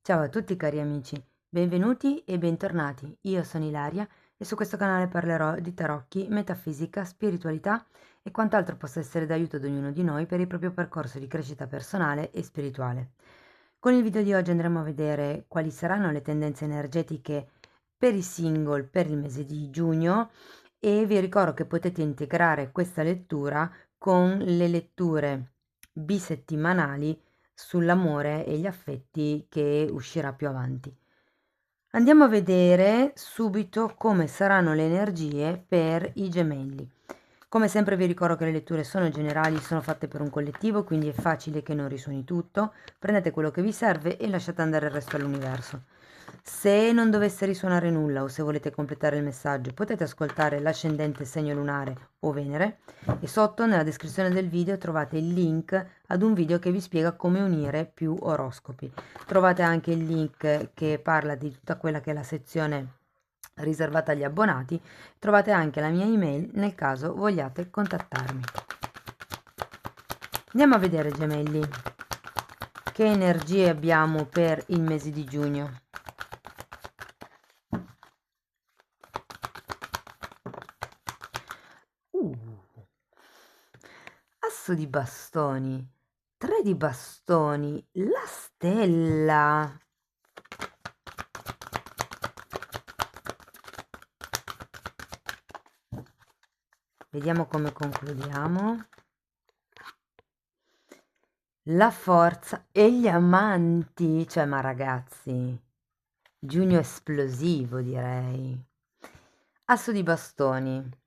Ciao a tutti cari amici, benvenuti e bentornati. Io sono Ilaria e su questo canale parlerò di tarocchi, metafisica, spiritualità e quant'altro possa essere d'aiuto ad ognuno di noi per il proprio percorso di crescita personale e spirituale. Con il video di oggi andremo a vedere quali saranno le tendenze energetiche per i single per il mese di giugno e vi ricordo che potete integrare questa lettura con le letture bisettimanali sull'amore e gli affetti che uscirà più avanti. Andiamo a vedere subito come saranno le energie per i gemelli. Come sempre vi ricordo che le letture sono generali, sono fatte per un collettivo, quindi è facile che non risuoni tutto. Prendete quello che vi serve e lasciate andare il resto all'universo. Se non dovesse risuonare nulla o se volete completare il messaggio, potete ascoltare l'ascendente segno lunare o Venere e sotto nella descrizione del video trovate il link ad un video che vi spiega come unire più oroscopi. Trovate anche il link che parla di tutta quella che è la sezione riservata agli abbonati. Trovate anche la mia email nel caso vogliate contattarmi. Andiamo a vedere gemelli che energie abbiamo per il mese di giugno. Asso di bastoni, 3 di bastoni, la stella. Vediamo come concludiamo. La forza e gli amanti, cioè ma ragazzi, giugno esplosivo direi. Asso di bastoni.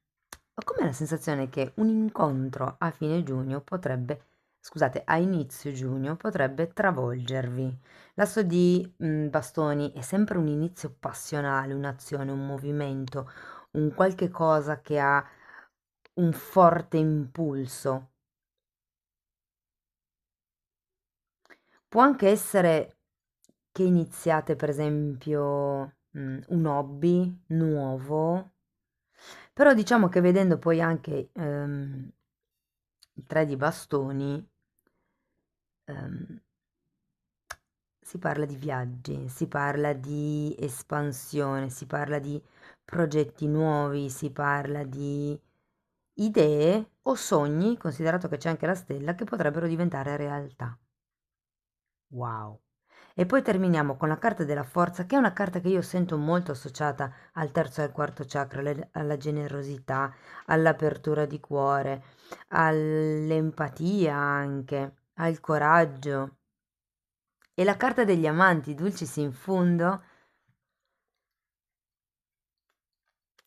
Ho come la sensazione che un incontro a fine giugno potrebbe, scusate, a inizio giugno potrebbe travolgervi. L'asso di bastoni è sempre un inizio passionale, un'azione, un movimento, un qualche cosa che ha un forte impulso. Può anche essere che iniziate per esempio un hobby nuovo, però diciamo che vedendo poi anche il 3 di bastoni, ehm, si parla di viaggi, si parla di espansione, si parla di progetti nuovi, si parla di idee o sogni, considerato che c'è anche la stella, che potrebbero diventare realtà. Wow. E poi terminiamo con la carta della forza, che è una carta che io sento molto associata al terzo e al quarto chakra, alla generosità, all'apertura di cuore, all'empatia anche, al coraggio. E la carta degli amanti, dulcis in fundo,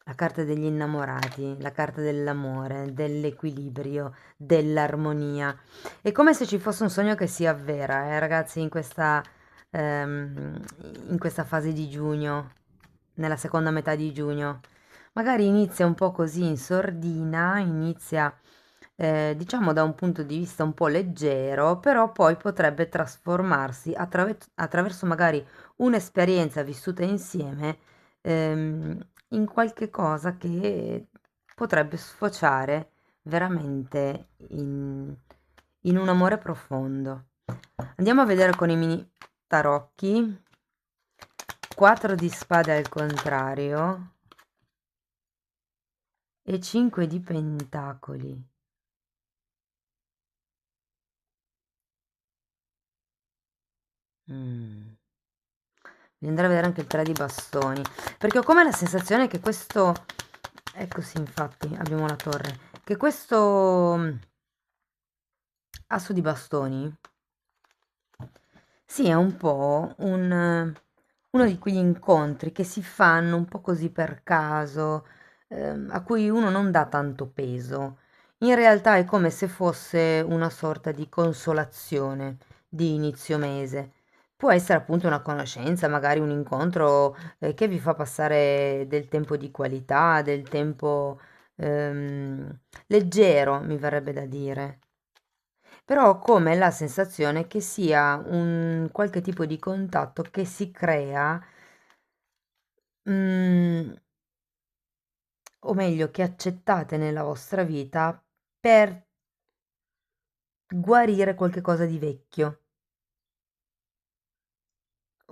la carta degli innamorati, la carta dell'amore, dell'equilibrio, dell'armonia. È come se ci fosse un sogno che si avvera, ragazzi, ehm, in questa fase di giugno, nella seconda metà di giugno. Magari inizia un po' così in sordina, inizia diciamo da un punto di vista un po' leggero, però poi potrebbe trasformarsi attraverso magari un'esperienza vissuta insieme in qualche cosa che potrebbe sfociare veramente in un amore profondo. Andiamo a vedere con i mini tarocchi. 4 di spade al contrario e 5 di pentacoli. Mm. Devi andare a vedere anche il 3 di bastoni, perché ho come la sensazione che questo, ecco sì, infatti abbiamo la torre, che questo asso di bastoni sia un po' uno di quegli incontri che si fanno un po' così per caso, a cui uno non dà tanto peso. In realtà è come se fosse una sorta di consolazione di inizio mese. Può essere appunto una conoscenza, magari un incontro, che vi fa passare del tempo di qualità, del tempo, leggero, mi verrebbe da dire. Però ho come la sensazione che sia un qualche tipo di contatto che si crea, mm, o meglio, che accettate nella vostra vita per guarire qualche cosa di vecchio.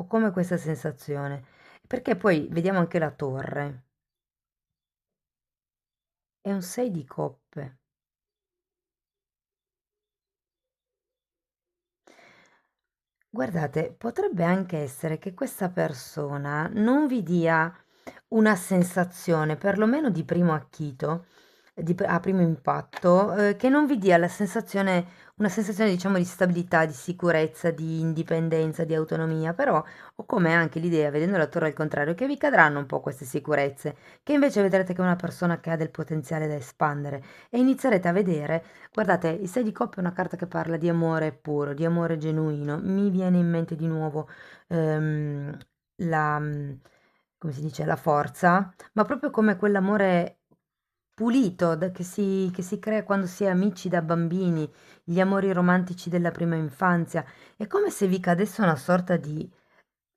Ho come questa sensazione. Perché poi vediamo anche la torre. È un 6 di coppe. Guardate, potrebbe anche essere che questa persona non vi dia una sensazione, perlomeno di primo acchito, a primo impatto, che non vi dia la sensazione, una sensazione diciamo di stabilità, di sicurezza, di indipendenza, di autonomia, però ho come anche l'idea, vedendo la torre al contrario, che vi cadranno un po' queste sicurezze, che invece vedrete che è una persona che ha del potenziale da espandere e inizierete a vedere. Guardate, il 6 di coppe è una carta che parla di amore puro, di amore genuino. Mi viene in mente di nuovo ehm, la, come si dice, la forza, ma proprio come quell'amore pulito che si crea quando si è amici da bambini, gli amori romantici della prima infanzia. È come se vi cadesse una sorta di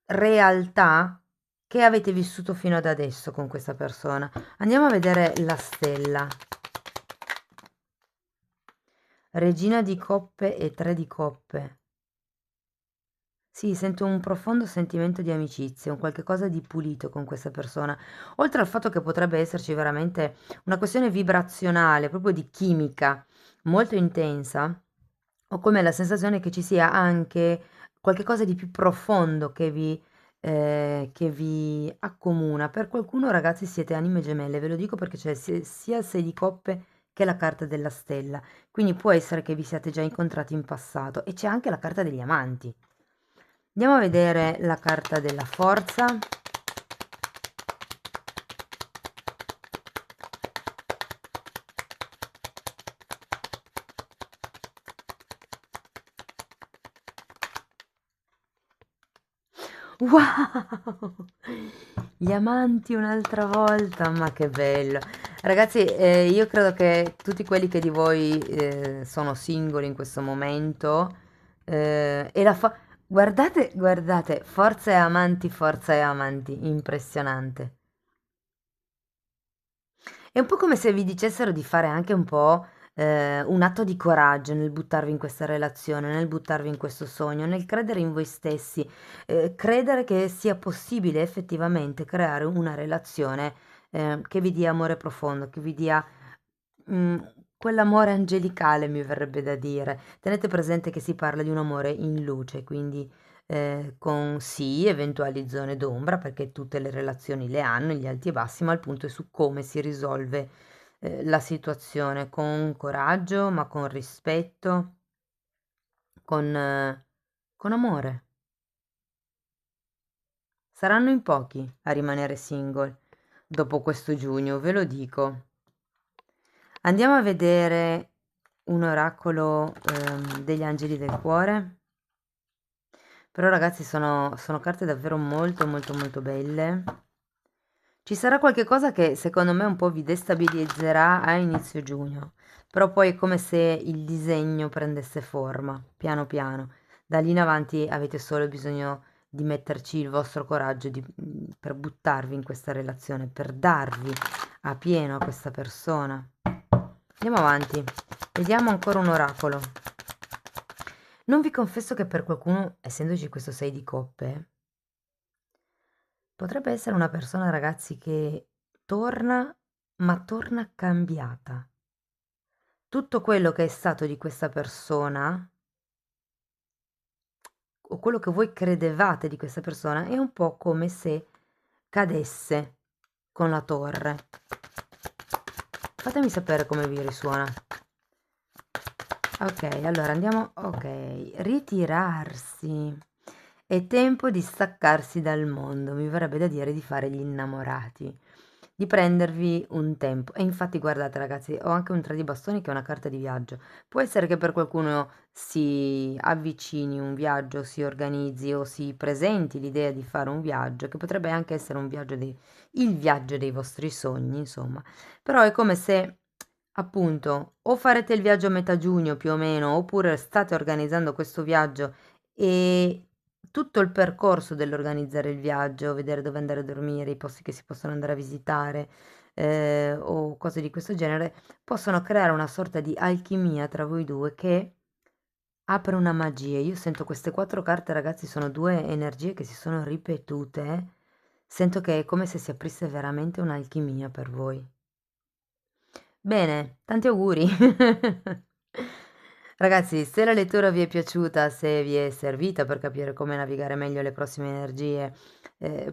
realtà che avete vissuto fino ad adesso con questa persona. Andiamo a vedere la stella. Regina di coppe e 3 di coppe. Sì, sento un profondo sentimento di amicizia, un qualche cosa di pulito con questa persona. Oltre al fatto che potrebbe esserci veramente una questione vibrazionale, proprio di chimica molto intensa, ho come la sensazione che ci sia anche qualche cosa di più profondo che vi accomuna. Per qualcuno, ragazzi, siete anime gemelle, ve lo dico perché c'è sia il 6 di coppe che la carta della stella. Quindi può essere che vi siate già incontrati in passato e c'è anche la carta degli amanti. Andiamo a vedere la carta della forza. Wow! Gli amanti un'altra volta, ma che bello. Ragazzi, io credo che tutti quelli che di voi sono singoli in questo momento, e guardate, guardate, forza e amanti, impressionante. È un po' come se vi dicessero di fare anche un po', un atto di coraggio nel buttarvi in questa relazione, nel buttarvi in questo sogno, nel credere in voi stessi, credere che sia possibile effettivamente creare una relazione, che vi dia amore profondo, che vi dia, quell'amore angelicale mi verrebbe da dire. Tenete presente che si parla di un amore in luce, quindi con sì, eventuali zone d'ombra, perché tutte le relazioni le hanno, gli alti e bassi, ma il punto è su come si risolve la situazione, con coraggio, ma con rispetto, con amore. Saranno in pochi a rimanere single dopo questo giugno, ve lo dico. Andiamo a vedere un oracolo degli angeli del cuore. Però ragazzi sono carte davvero molto molto molto belle. Ci sarà qualche cosa che secondo me un po' vi destabilizzerà a inizio giugno, però poi è come se il disegno prendesse forma, piano piano. Da lì in avanti avete solo bisogno di metterci il vostro coraggio per buttarvi in questa relazione, per darvi a pieno a questa persona. Andiamo avanti, vediamo ancora un oracolo. Non vi confesso che per qualcuno, essendoci questo 6 di coppe, potrebbe essere una persona, ragazzi, che torna, ma torna cambiata. Tutto quello che è stato di questa persona, o quello che voi credevate di questa persona, è un po' come se cadesse con la torre. Fatemi sapere come vi risuona. Ok, allora andiamo. Ok, ritirarsi. È tempo di staccarsi dal mondo, mi verrebbe da dire di fare gli innamorati, di prendervi un tempo. E infatti guardate ragazzi, ho anche un 3 di bastoni che è una carta di viaggio. Può essere che per qualcuno si avvicini un viaggio, si organizzi o si presenti l'idea di fare un viaggio, che potrebbe anche essere un viaggio il viaggio dei vostri sogni, insomma. Però è come se appunto o farete il viaggio a metà giugno più o meno, oppure state organizzando questo viaggio e tutto il percorso dell'organizzare il viaggio, vedere dove andare a dormire, i posti che si possono andare a visitare, o cose di questo genere, possono creare una sorta di alchimia tra voi due che apre una magia. Io sento queste 4 carte, ragazzi, sono 2 energie che si sono ripetute. Sento che è come se si aprisse veramente un'alchimia per voi. Bene, tanti auguri. Ragazzi, se la lettura vi è piaciuta, se vi è servita per capire come navigare meglio le prossime energie,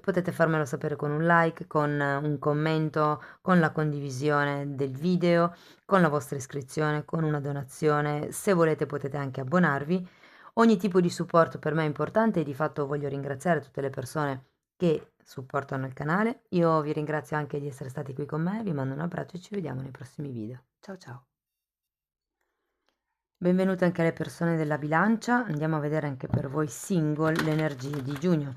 potete farmelo sapere con un like, con un commento, con la condivisione del video, con la vostra iscrizione, con una donazione. Se volete potete anche abbonarvi. Ogni tipo di supporto per me è importante e di fatto voglio ringraziare tutte le persone che supportano il canale. Io vi ringrazio anche di essere stati qui con me, vi mando un abbraccio e ci vediamo nei prossimi video. Ciao ciao! Benvenute anche alle persone della bilancia, andiamo a vedere anche per voi single le energie di giugno.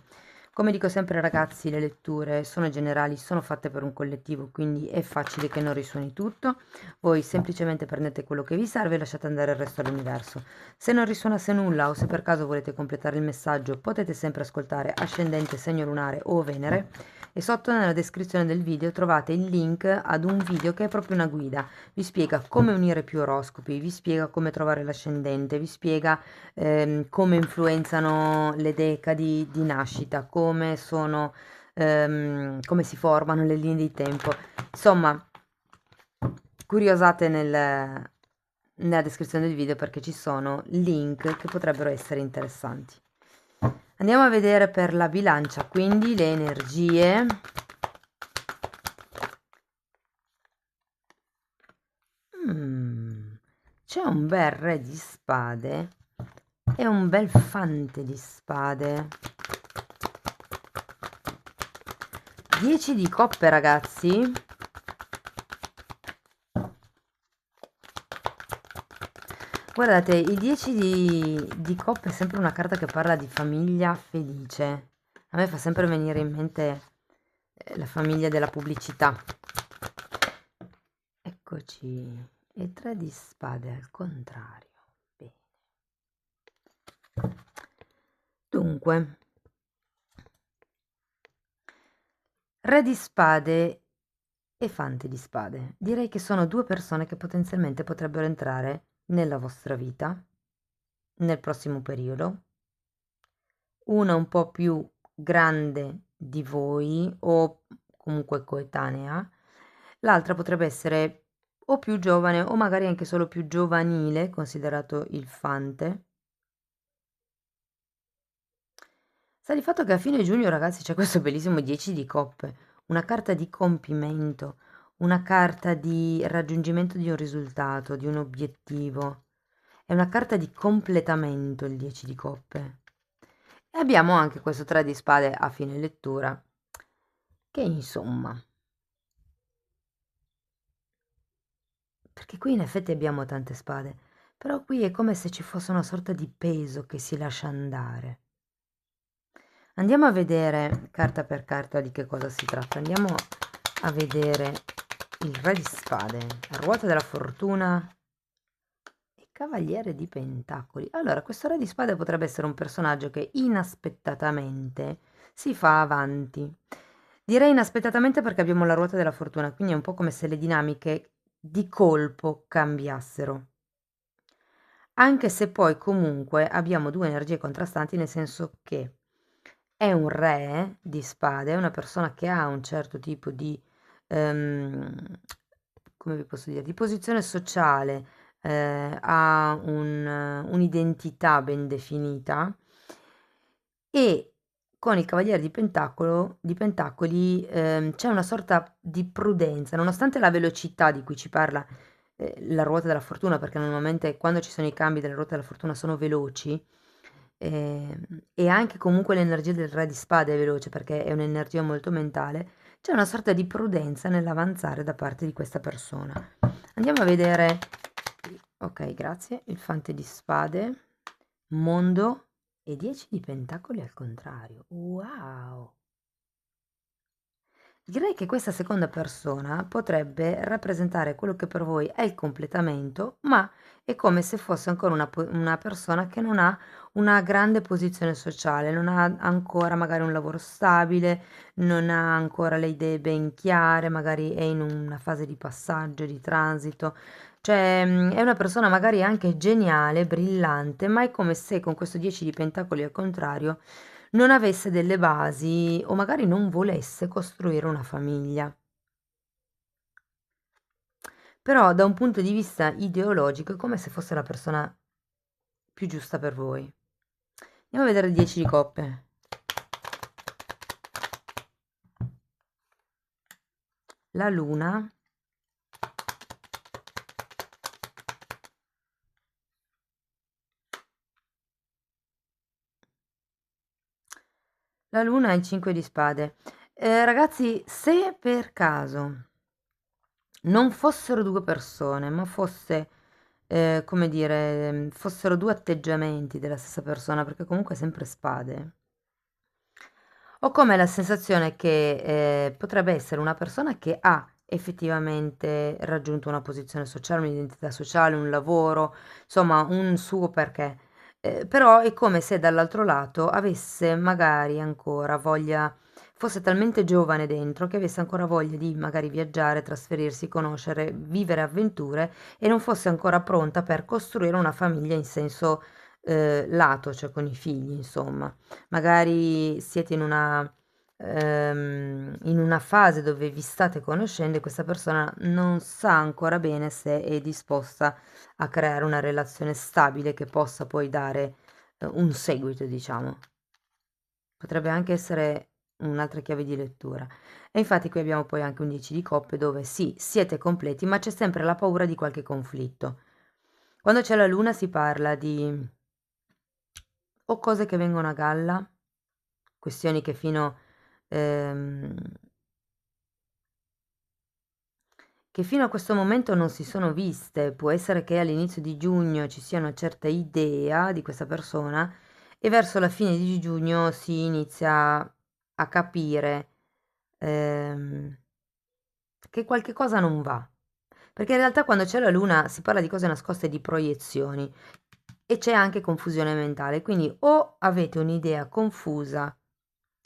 Come dico sempre ragazzi, le letture sono generali, sono fatte per un collettivo, quindi è facile che non risuoni tutto. Voi semplicemente prendete quello che vi serve e lasciate andare il resto all'universo. Se non risuonasse nulla o se per caso volete completare il messaggio, potete sempre ascoltare ascendente, segno lunare o Venere. E sotto nella descrizione del video trovate il link ad un video che è proprio una guida. Vi spiega come unire più oroscopi, vi spiega come trovare l'ascendente, vi spiega come influenzano le decadi di nascita, come sono, come si formano le linee di tempo. Insomma, curiosate nella descrizione del video perché ci sono link che potrebbero essere interessanti. Andiamo a vedere per la bilancia, quindi le energie. C'è un bel re di spade e un bel fante di spade. 10 di coppe, ragazzi. Guardate, il 10 di coppe è sempre una carta che parla di famiglia felice. A me fa sempre venire in mente la famiglia della pubblicità. Eccoci. E 3 di spade al contrario. Bene. Dunque, re di spade e fante di spade. Direi che sono 2 persone che potenzialmente potrebbero entrare nella vostra vita nel prossimo periodo. Una un po' più grande di voi o comunque coetanea, l'altra potrebbe essere o più giovane o magari anche solo più giovanile, considerato il fante. Sta di fatto che a fine giugno, ragazzi, c'è questo bellissimo 10 di coppe, una carta di compimento, una carta di raggiungimento di un risultato, di un obiettivo. È una carta di completamento il 10 di coppe. E abbiamo anche questo 3 di spade a fine lettura, che insomma, perché qui in effetti abbiamo tante spade, però qui è come se ci fosse una sorta di peso che si lascia andare. Andiamo a vedere carta per carta di che cosa si tratta. Andiamo a vedere il re di spade, la ruota della fortuna e cavaliere di pentacoli. Allora, questo re di spade potrebbe essere un personaggio che inaspettatamente si fa avanti. Direi inaspettatamente perché abbiamo la ruota della fortuna, quindi è un po' come se le dinamiche di colpo cambiassero. Anche se poi comunque abbiamo 2 energie contrastanti, nel senso che è un re di spade, è una persona che ha un certo tipo di, come vi posso dire, di posizione sociale, ha un'identità ben definita e con il cavaliere di pentacoli c'è una sorta di prudenza, nonostante la velocità di cui ci parla la ruota della fortuna, perché normalmente quando ci sono i cambi della ruota della fortuna sono veloci, e anche comunque l'energia del re di spade è veloce perché è un'energia molto mentale, c'è una sorta di prudenza nell'avanzare da parte di questa persona. Andiamo a vedere, ok, grazie, il fante di spade, mondo e 10 di pentacoli al contrario. Wow! Direi che questa seconda persona potrebbe rappresentare quello che per voi è il completamento, ma è come se fosse ancora una persona che non ha una grande posizione sociale, non ha ancora magari un lavoro stabile, non ha ancora le idee ben chiare, magari è in una fase di passaggio, di transito, Cioè, è una persona magari anche geniale, brillante, ma è come se con questo 10 di pentacoli al contrario non avesse delle basi o magari non volesse costruire una famiglia. Però da un punto di vista ideologico è come se fosse la persona più giusta per voi. Andiamo a vedere il 10 di coppe. La luna. La luna è il 5 di spade. Ragazzi, se per caso non fossero due persone, ma fosse, come dire, fossero due atteggiamenti della stessa persona, perché comunque è sempre spade, ho come la sensazione che potrebbe essere una persona che ha effettivamente raggiunto una posizione sociale, un'identità sociale, un lavoro, insomma un suo perché. Però è come se dall'altro lato avesse magari ancora voglia, fosse talmente giovane dentro che avesse ancora voglia di magari viaggiare, trasferirsi, conoscere, vivere avventure e non fosse ancora pronta per costruire una famiglia in senso lato, cioè con i figli, insomma. Magari siete in una fase dove vi state conoscendo e questa persona non sa ancora bene se è disposta a creare una relazione stabile che possa poi dare un seguito, diciamo. Potrebbe anche essere un'altra chiave di lettura. E infatti qui abbiamo poi anche un 10 di coppe dove sì, siete completi, ma c'è sempre la paura di qualche conflitto. Quando c'è la luna si parla di o cose che vengono a galla, questioni ehm, che fino a questo momento non si sono viste. Può essere che all'inizio di giugno ci sia una certa idea di questa persona e verso la fine di giugno si inizia a capire ehm, che qualche cosa non va. Perché in realtà quando c'è la luna si parla di cose nascoste e di proiezioni e c'è anche confusione mentale. Quindi o avete un'idea confusa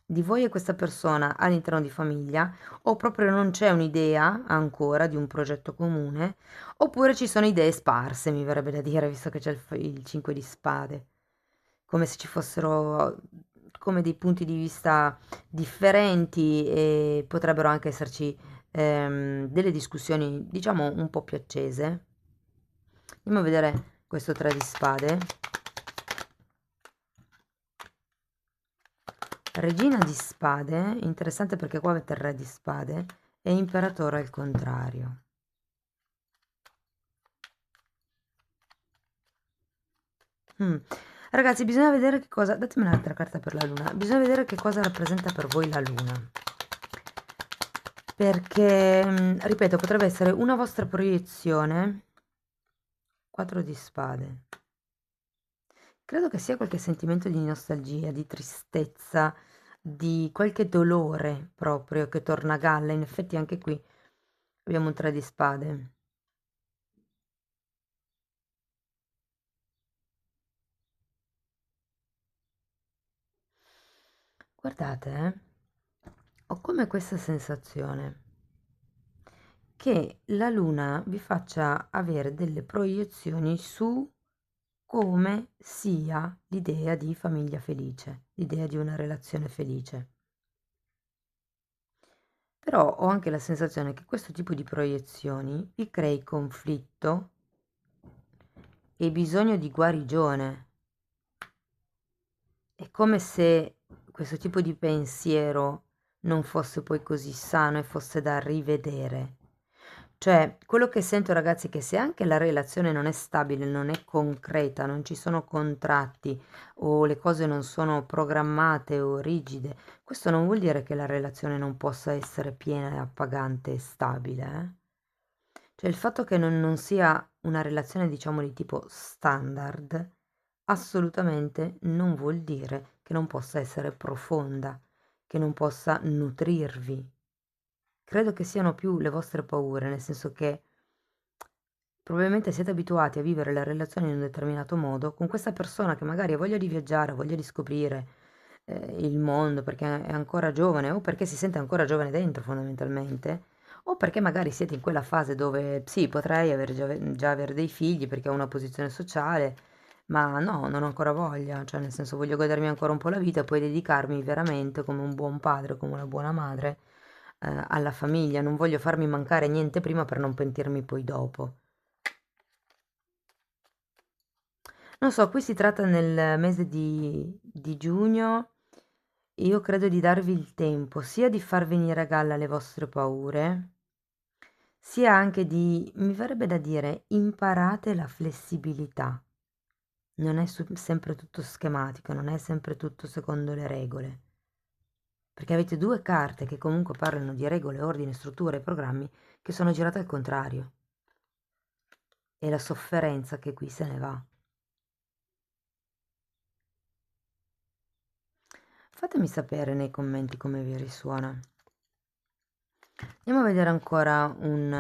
di voi e questa persona all'interno di famiglia, o proprio non c'è un'idea ancora di un progetto comune, oppure ci sono idee sparse, mi verrebbe da dire, visto che c'è il 5 di spade, come se ci fossero come dei punti di vista differenti e potrebbero anche esserci delle discussioni, diciamo, un po' più accese. Andiamo a vedere questo 3 di spade. Regina di spade, interessante perché qua avete il re di spade e imperatore al contrario. Mm. Ragazzi, bisogna vedere che cosa... Datemi un'altra carta per la luna. Bisogna vedere che cosa rappresenta per voi la luna. Perché, ripeto, potrebbe essere una vostra proiezione. 4 di spade. Credo che sia qualche sentimento di nostalgia, di tristezza, di qualche dolore proprio che torna a galla. In effetti anche qui abbiamo un 3 di spade. Guardate, ho come questa sensazione che la luna vi faccia avere delle proiezioni su come sia l'idea di famiglia felice, l'idea di una relazione felice. Però ho anche la sensazione che questo tipo di proiezioni vi crei conflitto e bisogno di guarigione. È come se questo tipo di pensiero non fosse poi così sano e fosse da rivedere. Cioè, quello che sento ragazzi è che se anche la relazione non è stabile, non è concreta, non ci sono contratti o le cose non sono programmate o rigide, questo non vuol dire che la relazione non possa essere piena e appagante e stabile, Cioè il fatto che non sia una relazione, diciamo, di tipo standard, assolutamente non vuol dire che non possa essere profonda, che non possa nutrirvi. Credo che siano più le vostre paure, nel senso che probabilmente siete abituati a vivere le relazioni in un determinato modo con questa persona che magari ha voglia di viaggiare, ha voglia di scoprire il mondo perché è ancora giovane o perché si sente ancora giovane dentro fondamentalmente, o perché magari siete in quella fase dove sì, potrei già avere dei figli perché ho una posizione sociale, ma no, non ho ancora voglia, cioè nel senso voglio godermi ancora un po' la vita e poi dedicarmi veramente come un buon padre, come una buona madre, alla famiglia. Non voglio farmi mancare niente prima per non pentirmi poi dopo. Non so, qui si tratta nel mese di giugno, io credo di darvi il tempo sia di far venire a galla le vostre paure, sia anche di, mi verrebbe da dire, imparate la flessibilità. Non è sempre tutto schematico, non è sempre tutto secondo le regole. Perché avete due carte che comunque parlano di regole, ordine, strutture e programmi che sono girate al contrario. E la sofferenza che qui se ne va. Fatemi sapere nei commenti come vi risuona. Andiamo a vedere ancora un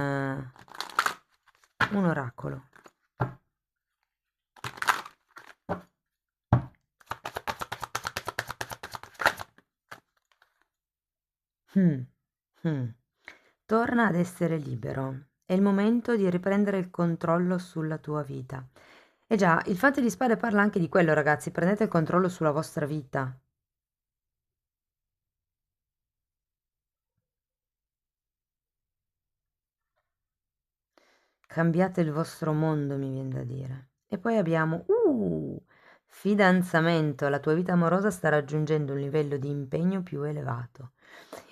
oracolo. Torna ad essere libero. È il momento di riprendere il controllo sulla tua vita. E già, il Fante di Spade parla anche di quello, ragazzi. Prendete il controllo sulla vostra vita. Cambiate il vostro mondo, mi viene da dire. E poi abbiamo, fidanzamento. La tua vita amorosa sta raggiungendo un livello di impegno più elevato.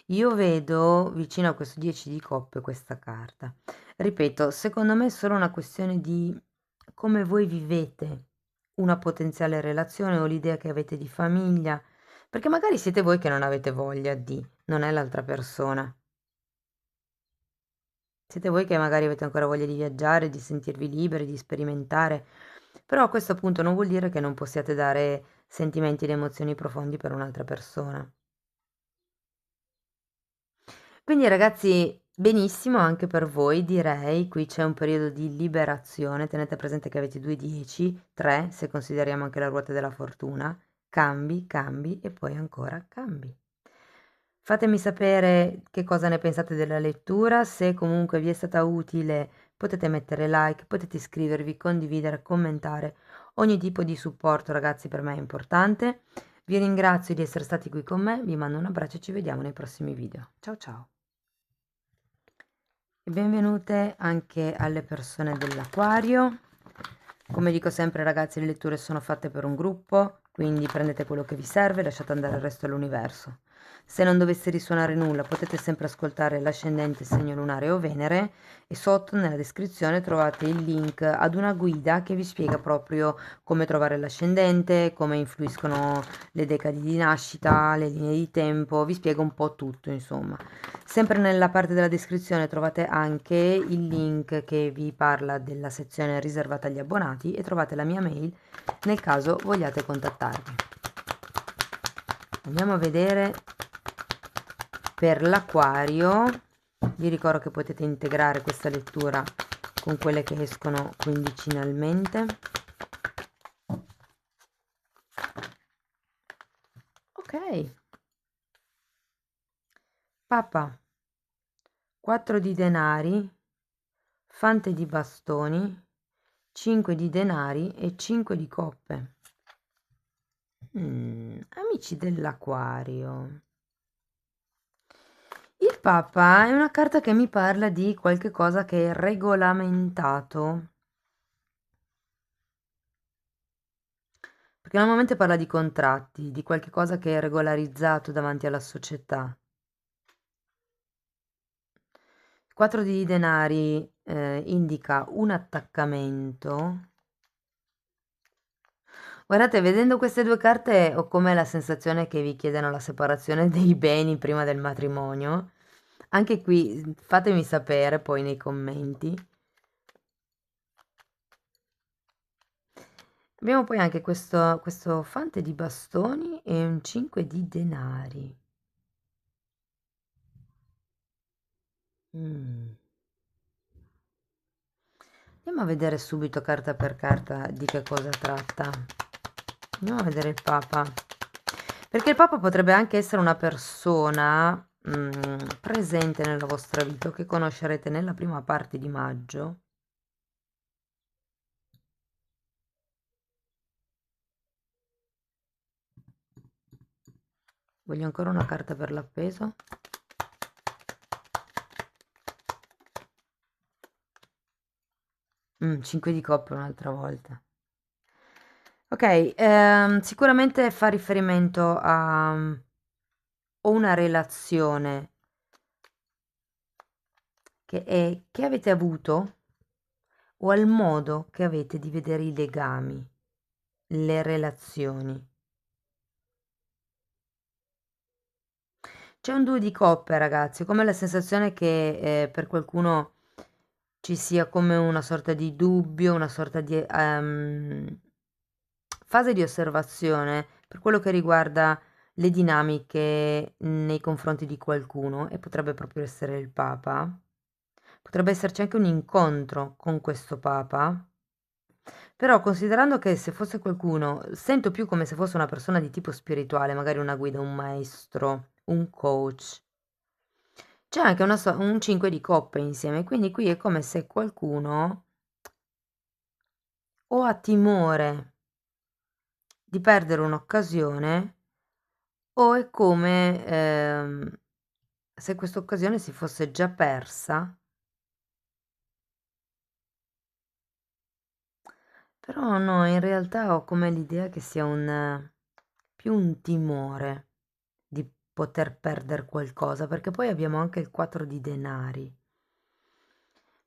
Io vedo vicino a questo 10 di coppe questa carta. Ripeto, secondo me è solo una questione di come voi vivete una potenziale relazione o l'idea che avete di famiglia, perché magari siete voi che non avete voglia di, non è l'altra persona. Siete voi che magari avete ancora voglia di viaggiare, di sentirvi liberi, di sperimentare, però questo appunto non vuol dire che non possiate dare sentimenti ed emozioni profondi per un'altra persona. Quindi ragazzi, benissimo anche per voi, direi, qui c'è un periodo di liberazione, tenete presente che avete 2 10, 3 se consideriamo anche la ruota della fortuna, cambi, cambi e poi ancora cambi. Fatemi sapere che cosa ne pensate della lettura, se comunque vi è stata utile potete mettere like, potete iscrivervi, condividere, commentare, ogni tipo di supporto ragazzi per me è importante. Vi ringrazio di essere stati qui con me, vi mando un abbraccio e ci vediamo nei prossimi video. Ciao ciao! E benvenute anche alle persone dell'Aquario. Come dico sempre ragazzi, le letture sono fatte per un gruppo, quindi prendete quello che vi serve e lasciate andare il resto all'universo. Se non dovesse risuonare nulla potete sempre ascoltare l'ascendente, segno lunare o Venere e sotto nella descrizione trovate il link ad una guida che vi spiega proprio come trovare l'ascendente, come influiscono le decadi di nascita, le linee di tempo, vi spiega un po' tutto insomma. Sempre nella parte della descrizione trovate anche il link che vi parla della sezione riservata agli abbonati e trovate la mia mail nel caso vogliate contattarmi. Andiamo a vedere per l'Aquario. Vi ricordo che potete integrare questa lettura con quelle che escono quindicinalmente. Ok. Papa, 4 di denari, Fante di bastoni, 5 di denari e 5 di coppe. Amici dell'Aquario. Il Papa è una carta che mi parla di qualche cosa che è regolamentato. Perché normalmente parla di contratti, di qualche cosa che è regolarizzato davanti alla società. 4 di denari indica un attaccamento. Guardate, vedendo queste due carte ho come la sensazione che vi chiedano la separazione dei beni prima del matrimonio. Anche qui fatemi sapere poi nei commenti. Abbiamo poi anche questo Fante di bastoni e un 5 di denari. Andiamo a vedere subito carta per carta di che cosa tratta. Andiamo a vedere il Papa. Perché il Papa potrebbe anche essere una persona presente nella vostra vita o che conoscerete nella prima parte di maggio. Voglio ancora una carta per l'appeso. Cinque di coppe un'altra volta. Ok, sicuramente fa riferimento a o una relazione che avete avuto o al modo che avete di vedere i legami, le relazioni. C'è un 2 di coppe, ragazzi, come la sensazione che per qualcuno ci sia come una sorta di dubbio, una sorta di fase di osservazione per quello che riguarda le dinamiche nei confronti di qualcuno, e potrebbe proprio essere il Papa. Potrebbe esserci anche un incontro con questo Papa. Però considerando che se fosse qualcuno, sento più come se fosse una persona di tipo spirituale, magari una guida, un maestro, un coach. C'è anche un 5 di coppe insieme, quindi qui è come se qualcuno o ha timore di perdere un'occasione o è come se questa occasione si fosse già persa. Però no, in realtà ho come l'idea che sia più un timore di poter perdere qualcosa, perché poi abbiamo anche il 4 di denari.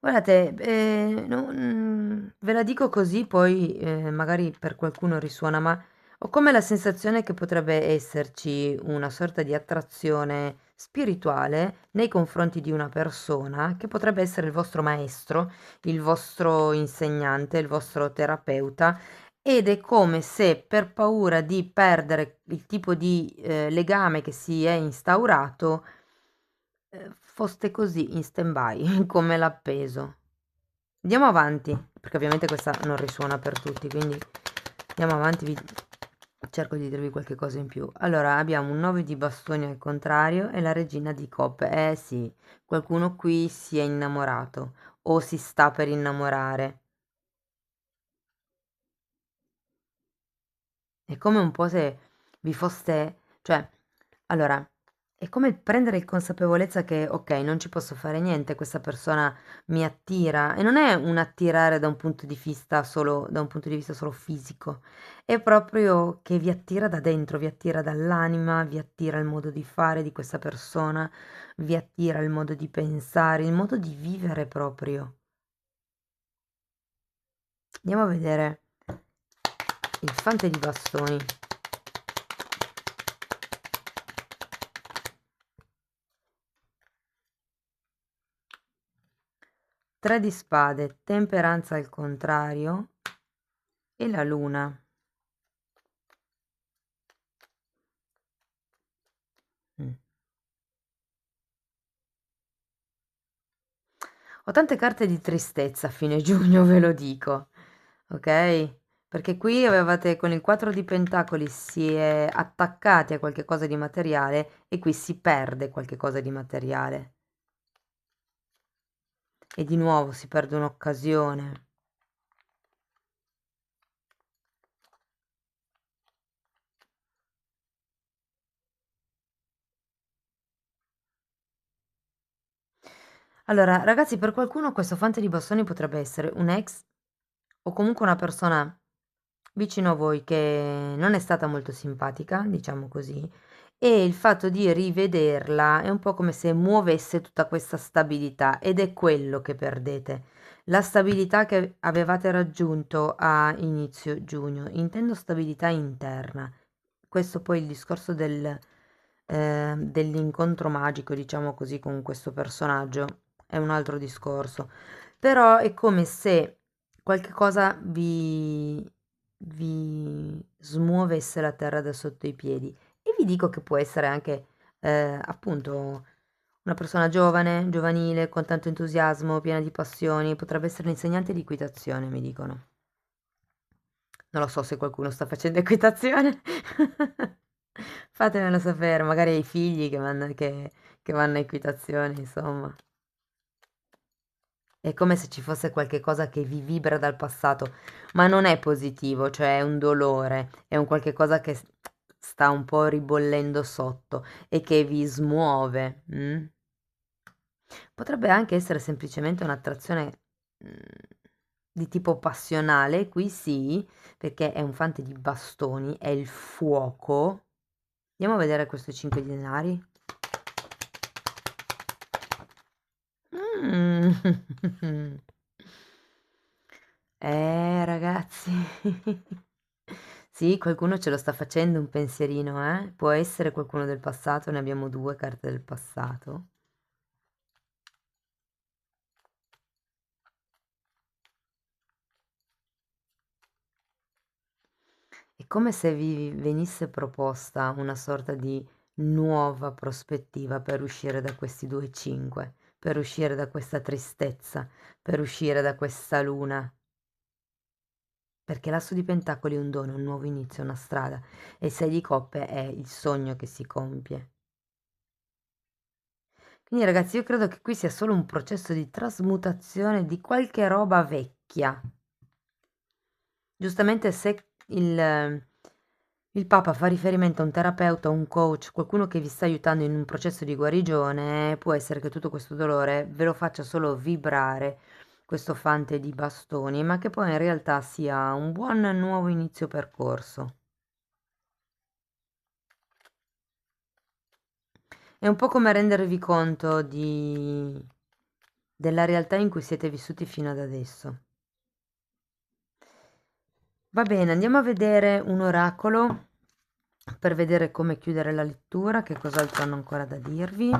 Guardate, ve la dico così, poi magari per qualcuno risuona, ma ho come la sensazione che potrebbe esserci una sorta di attrazione spirituale nei confronti di una persona che potrebbe essere il vostro maestro, il vostro insegnante, il vostro terapeuta, ed è come se per paura di perdere il tipo di legame che si è instaurato, foste così in stand-by, come l'appeso. Andiamo avanti, perché ovviamente questa non risuona per tutti, quindi andiamo avanti, cerco di dirvi qualche cosa in più. Allora, abbiamo un 9 di bastoni al contrario e la regina di coppe. Eh sì, qualcuno qui si è innamorato o si sta per innamorare. È come un po' se vi foste, cioè, allora, è come prendere il consapevolezza che, ok, non ci posso fare niente, questa persona mi attira, e non è un attirare da un punto di vista solo, da un punto di vista solo fisico, è proprio che vi attira da dentro, vi attira dall'anima, vi attira il modo di fare di questa persona, vi attira il modo di pensare, il modo di vivere proprio. Andiamo a vedere il fante di bastoni. 3 di spade, temperanza al contrario e la luna. Ho tante carte di tristezza a fine giugno, ve lo dico, ok? Perché qui avevate con il 4 di pentacoli si è attaccati a qualche cosa di materiale e qui si perde qualche cosa di materiale. E di nuovo si perde un'occasione. Allora, ragazzi, per qualcuno questo fante di bastoni potrebbe essere un ex o comunque una persona vicino a voi che non è stata molto simpatica, diciamo così, e il fatto di rivederla è un po' come se muovesse tutta questa stabilità ed è quello che perdete. La stabilità che avevate raggiunto a inizio giugno, intendo stabilità interna. Questo poi il discorso dell'incontro magico, diciamo così, con questo personaggio è un altro discorso. Però è come se qualche cosa vi smuovesse la terra da sotto i piedi. E vi dico che può essere anche, appunto, una persona giovane, giovanile, con tanto entusiasmo, piena di passioni, potrebbe essere l'insegnante di equitazione, mi dicono. Non lo so se qualcuno sta facendo equitazione. Fatemelo sapere, magari ai figli che vanno a equitazione, insomma. È come se ci fosse qualche cosa che vi vibra dal passato, ma non è positivo, cioè è un dolore, è un qualche cosa che sta un po' ribollendo sotto e che vi smuove. Potrebbe anche essere semplicemente un'attrazione di tipo passionale, qui sì, perché è un fante di bastoni, è il fuoco. Andiamo a vedere questo 5 di denari. Mm. Ragazzi. Sì, qualcuno ce lo sta facendo un pensierino, eh? Può essere qualcuno del passato, ne abbiamo due carte del passato. È come se vi venisse proposta una sorta di nuova prospettiva per uscire da questi due cinque, per uscire da questa tristezza, per uscire da questa luna. Perché l'asso di pentacoli è un dono, un nuovo inizio, una strada, e il 6 di coppe è il sogno che si compie. Quindi ragazzi, io credo che qui sia solo un processo di trasmutazione di qualche roba vecchia. Giustamente se il Papa fa riferimento a un terapeuta, a un coach, qualcuno che vi sta aiutando in un processo di guarigione, può essere che tutto questo dolore ve lo faccia solo vibrare questo fante di bastoni, ma che poi in realtà sia un buon nuovo inizio percorso. È un po' come rendervi conto della realtà in cui siete vissuti fino ad adesso. Va bene, andiamo a vedere un oracolo per vedere come chiudere la lettura, che cos'altro hanno ancora da dirvi.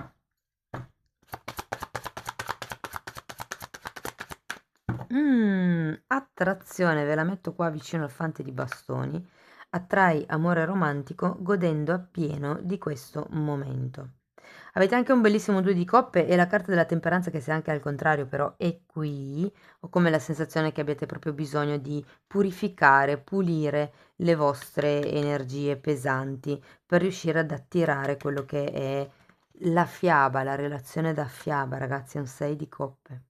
Attrazione, ve la metto qua vicino al fante di bastoni. Attrai amore romantico godendo appieno di questo momento. Avete anche un bellissimo 2 di coppe e la carta della temperanza che se anche al contrario però è qui, ho come la sensazione che abbiate proprio bisogno di purificare, pulire le vostre energie pesanti per riuscire ad attirare quello che è la fiaba, la relazione da fiaba, ragazzi, è un 6 di coppe.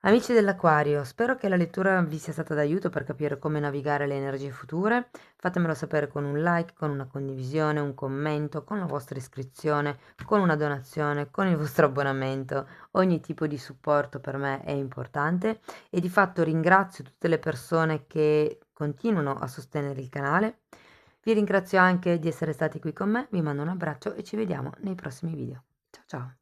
Amici dell'Aquario, spero che la lettura vi sia stata d'aiuto per capire come navigare le energie future. Fatemelo sapere con un like, con una condivisione, un commento, con la vostra iscrizione, con una donazione, con il vostro abbonamento. Ogni tipo di supporto per me è importante e di fatto ringrazio tutte le persone che continuano a sostenere il canale. Vi ringrazio anche di essere stati qui con me, vi mando un abbraccio e ci vediamo nei prossimi video. Ciao ciao!